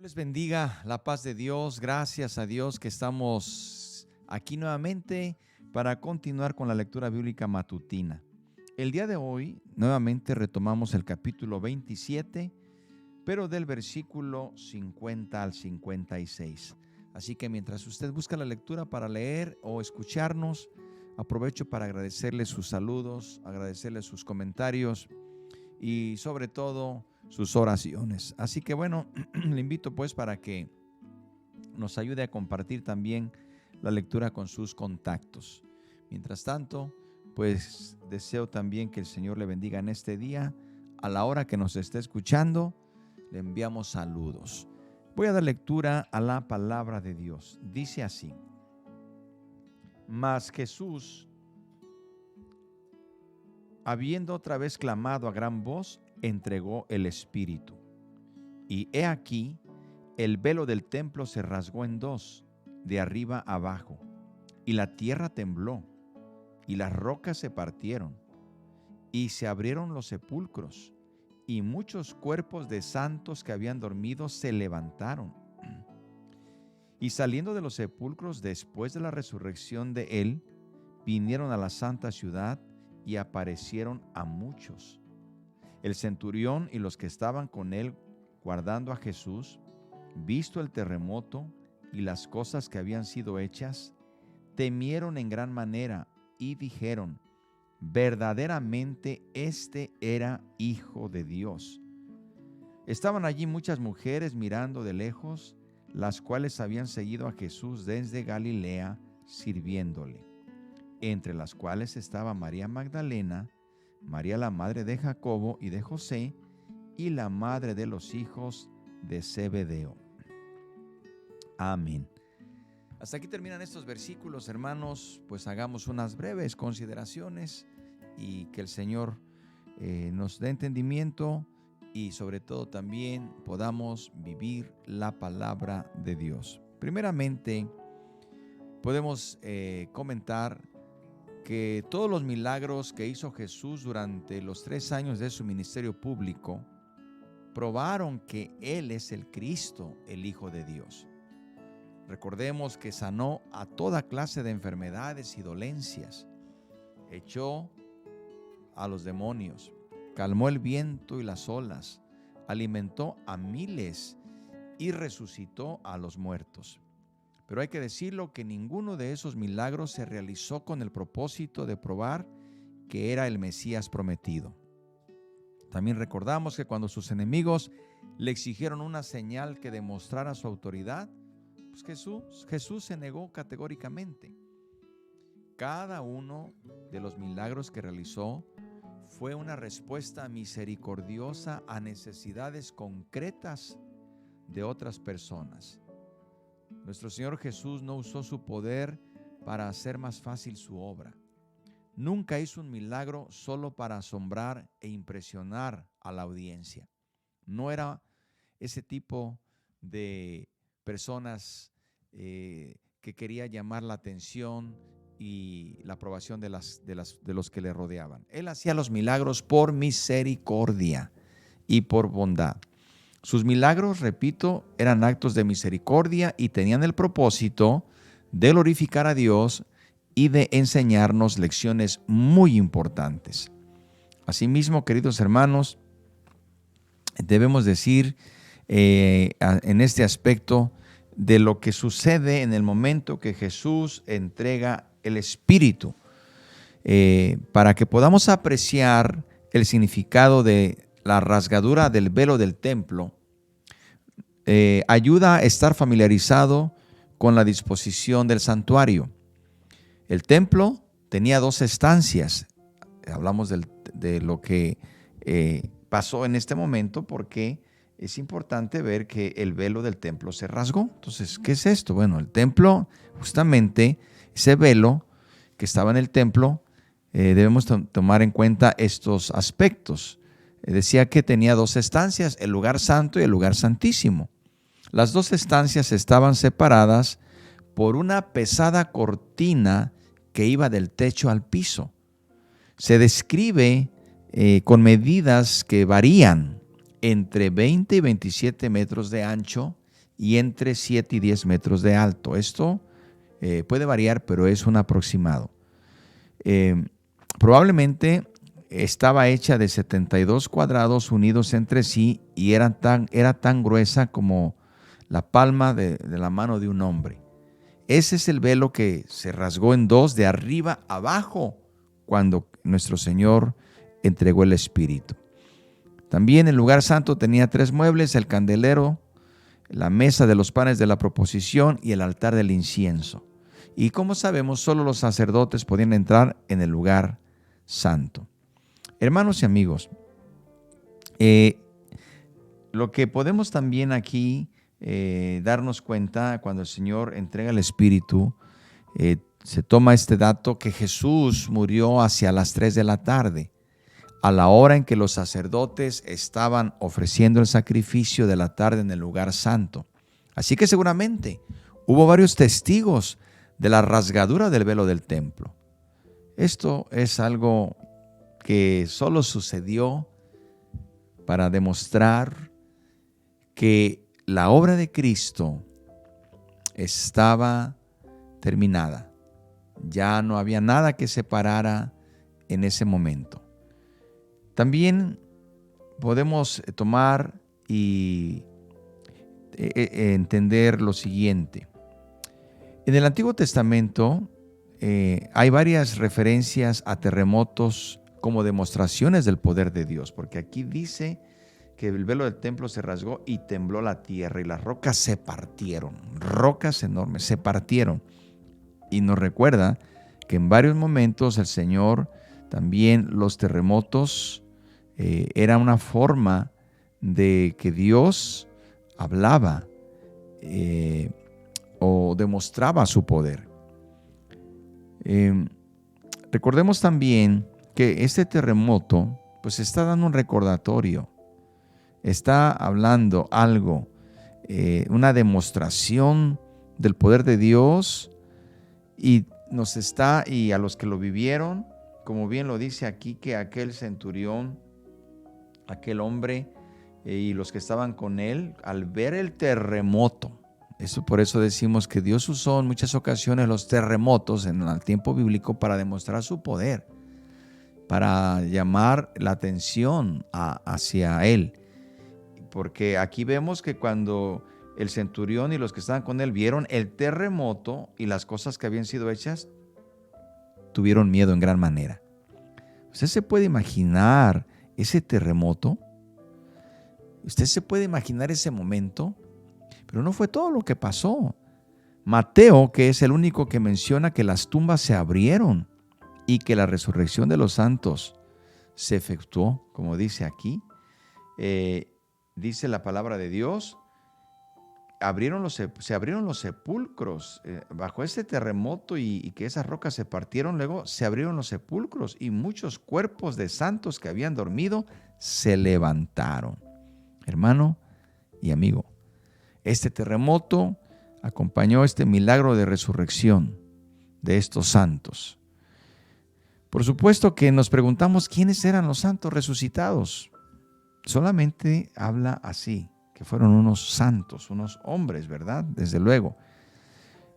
Les bendiga la paz de Dios. Gracias a Dios que estamos aquí nuevamente para continuar con la lectura bíblica matutina. El día de hoy nuevamente retomamos el capítulo 27, pero del versículo 50 al 56. Así que mientras usted busca la lectura para leer o escucharnos, aprovecho para agradecerle sus saludos, agradecerle sus comentarios y sobre todo sus oraciones. Así que bueno, le invito pues para que nos ayude a compartir también la lectura con sus contactos. Mientras tanto, pues deseo también que el Señor le bendiga en este día. A la hora que nos esté escuchando, le enviamos saludos. Voy a dar lectura a la palabra de Dios. Dice así: Mas Jesús, habiendo otra vez clamado a gran voz, entregó el Espíritu. Y he aquí, el velo del templo se rasgó en dos, de arriba abajo, y la tierra tembló, y las rocas se partieron, y se abrieron los sepulcros, y muchos cuerpos de santos que habían dormido se levantaron. Y saliendo de los sepulcros después de la resurrección de él, vinieron a la santa ciudad y aparecieron a muchos. El centurión y los que estaban con él guardando a Jesús, visto el terremoto y las cosas que habían sido hechas, temieron en gran manera y dijeron: verdaderamente este era Hijo de Dios. Estaban allí muchas mujeres mirando de lejos, las cuales habían seguido a Jesús desde Galilea, sirviéndole, entre las cuales estaba María Magdalena, María la madre de Jacobo y de José, y la madre de los hijos de Zebedeo. Amén. Hasta aquí terminan estos versículos, hermanos. Pues hagamos unas breves consideraciones y que el Señor nos dé entendimiento y sobre todo también podamos vivir la palabra de Dios. Primeramente, podemos comentar que todos los milagros que hizo Jesús durante los 3 años de su ministerio público probaron que Él es el Cristo, el Hijo de Dios. Recordemos que sanó a toda clase de enfermedades y dolencias, echó a los demonios, calmó el viento y las olas, alimentó a miles y resucitó a los muertos. Pero hay que decirlo que ninguno de esos milagros se realizó con el propósito de probar que era el Mesías prometido. También recordamos que cuando sus enemigos le exigieron una señal que demostrara su autoridad, pues Jesús se negó categóricamente. Cada uno de los milagros que realizó fue una respuesta misericordiosa a necesidades concretas de otras personas. Nuestro Señor Jesús no usó su poder para hacer más fácil su obra. Nunca hizo un milagro solo para asombrar e impresionar a la audiencia. No era ese tipo de personas que quería llamar la atención y la aprobación de los que le rodeaban. Él hacía los milagros por misericordia y por bondad. Sus milagros, repito, eran actos de misericordia y tenían el propósito de glorificar a Dios y de enseñarnos lecciones muy importantes. Asimismo, queridos hermanos, debemos decir en este aspecto de lo que sucede en el momento que Jesús entrega el Espíritu, para que podamos apreciar el significado de la rasgadura del velo del templo. Ayuda a estar familiarizado con la disposición del santuario. El templo tenía 2 estancias. Hablamos de lo que pasó en este momento porque es importante ver que el velo del templo se rasgó. Entonces, ¿qué es esto? Bueno, el templo, justamente ese velo que estaba en el templo, debemos tomar en cuenta estos aspectos. Decía que tenía 2 estancias, el lugar santo y el lugar santísimo. Las 2 estancias estaban separadas por una pesada cortina que iba del techo al piso. Se describe con medidas que varían entre 20 y 27 metros de ancho y entre 7 y 10 metros de alto. Esto puede variar, pero es un aproximado. Probablemente estaba hecha de 72 cuadrados unidos entre sí y era tan gruesa como la palma de la mano de un hombre. Ese es el velo que se rasgó en dos de arriba abajo cuando nuestro Señor entregó el Espíritu. También el lugar santo tenía 3 muebles: el candelero, la mesa de los panes de la proposición y el altar del incienso. Y como sabemos, solo los sacerdotes podían entrar en el lugar santo. Hermanos y amigos, lo que podemos también aquí darnos cuenta cuando el Señor entrega el Espíritu, se toma este dato que Jesús murió hacia las 3 de la tarde, a la hora en que los sacerdotes estaban ofreciendo el sacrificio de la tarde en el lugar santo. Así que seguramente hubo varios testigos de la rasgadura del velo del templo. Esto es algo que solo sucedió para demostrar que la obra de Cristo estaba terminada. Ya no había nada que separara en ese momento. También podemos tomar y entender lo siguiente. En el Antiguo Testamento hay varias referencias a terremotos como demostraciones del poder de Dios, porque aquí dice que el velo del templo se rasgó y tembló la tierra y las rocas se partieron, rocas enormes se partieron. Y nos recuerda que en varios momentos el Señor, también los terremotos, era una forma de que Dios hablaba o demostraba su poder. Recordemos también que este terremoto pues está dando un recordatorio, está hablando algo, una demostración del poder de Dios, y nos está, y a los que lo vivieron, como bien lo dice aquí, que aquel centurión, aquel hombre y los que estaban con él, al ver el terremoto, por eso decimos que Dios usó en muchas ocasiones los terremotos en el tiempo bíblico para demostrar su poder, para llamar la atención hacia Él. Porque aquí vemos que cuando el centurión y los que estaban con él vieron el terremoto y las cosas que habían sido hechas, tuvieron miedo en gran manera. ¿Usted se puede imaginar ese terremoto? ¿Usted se puede imaginar ese momento? Pero no fue todo lo que pasó. Mateo, que es el único que menciona que las tumbas se abrieron y que la resurrección de los santos se efectuó, como dice aquí, dice la palabra de Dios, se abrieron los sepulcros bajo este terremoto y que esas rocas se partieron. Luego se abrieron los sepulcros y muchos cuerpos de santos que habían dormido se levantaron. Hermano y amigo, este terremoto acompañó este milagro de resurrección de estos santos. Por supuesto que nos preguntamos quiénes eran los santos resucitados. Solamente habla así, que fueron unos santos, unos hombres, ¿verdad? Desde luego.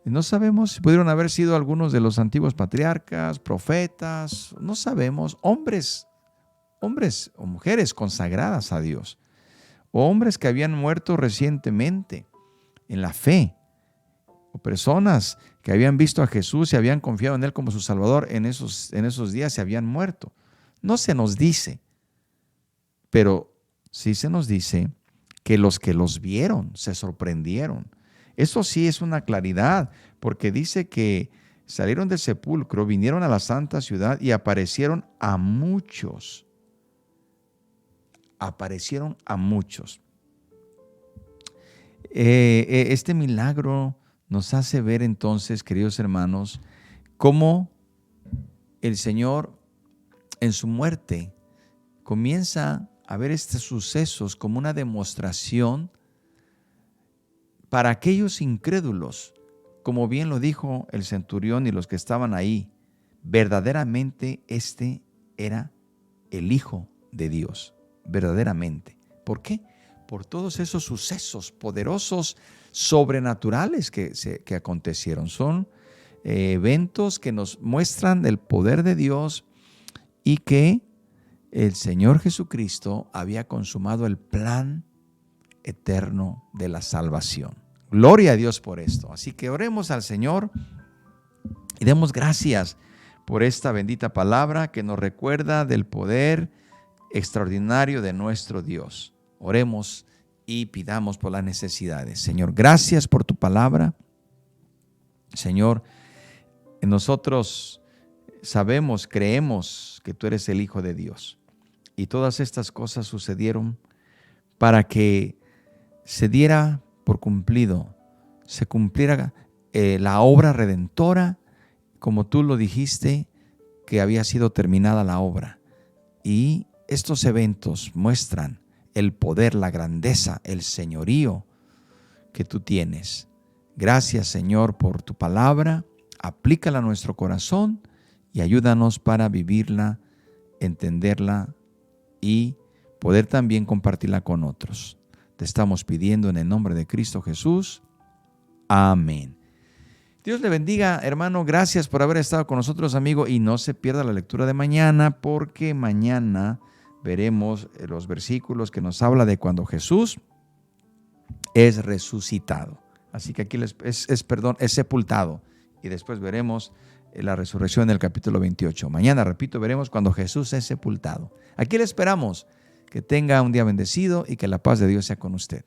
No sabemos si pudieron haber sido algunos de los antiguos patriarcas, profetas, no sabemos, hombres o mujeres consagradas a Dios, o hombres que habían muerto recientemente en la fe, o personas que habían visto a Jesús y habían confiado en Él como su Salvador en esos días se habían muerto. No se nos dice, pero sí se nos dice que los vieron se sorprendieron. Eso sí es una claridad, porque dice que salieron del sepulcro, vinieron a la santa ciudad y aparecieron a muchos. Aparecieron a muchos. Este milagro nos hace ver entonces, queridos hermanos, cómo el Señor en su muerte comienza a ver estos sucesos como una demostración para aquellos incrédulos, como bien lo dijo el centurión y los que estaban ahí. Verdaderamente este era el Hijo de Dios, verdaderamente. ¿Por qué? por todos esos sucesos poderosos, sobrenaturales que acontecieron. Son eventos que nos muestran el poder de Dios y que el Señor Jesucristo había consumado el plan eterno de la salvación. Gloria a Dios por esto. Así que oremos al Señor y demos gracias por esta bendita palabra que nos recuerda del poder extraordinario de nuestro Dios. Oremos y pidamos por las necesidades. Señor, gracias por tu palabra. Señor, nosotros sabemos, creemos que tú eres el Hijo de Dios. Y todas estas cosas sucedieron para que se diera por cumplido, se cumpliera la obra redentora, como tú lo dijiste, que había sido terminada la obra. Y estos eventos muestran el poder, la grandeza, el señorío que tú tienes. Gracias, Señor, por tu palabra. Aplícala a nuestro corazón y ayúdanos para vivirla, entenderla y poder también compartirla con otros. Te estamos pidiendo en el nombre de Cristo Jesús. Amén. Dios le bendiga, hermano. Gracias por haber estado con nosotros, amigo. Y no se pierda la lectura de mañana, porque mañana veremos los versículos que nos habla de cuando Jesús es resucitado. Así que aquí es sepultado. Y después veremos la resurrección del capítulo 28. Mañana, repito, veremos cuando Jesús es sepultado. Aquí le esperamos. Que tenga un día bendecido y que la paz de Dios sea con usted.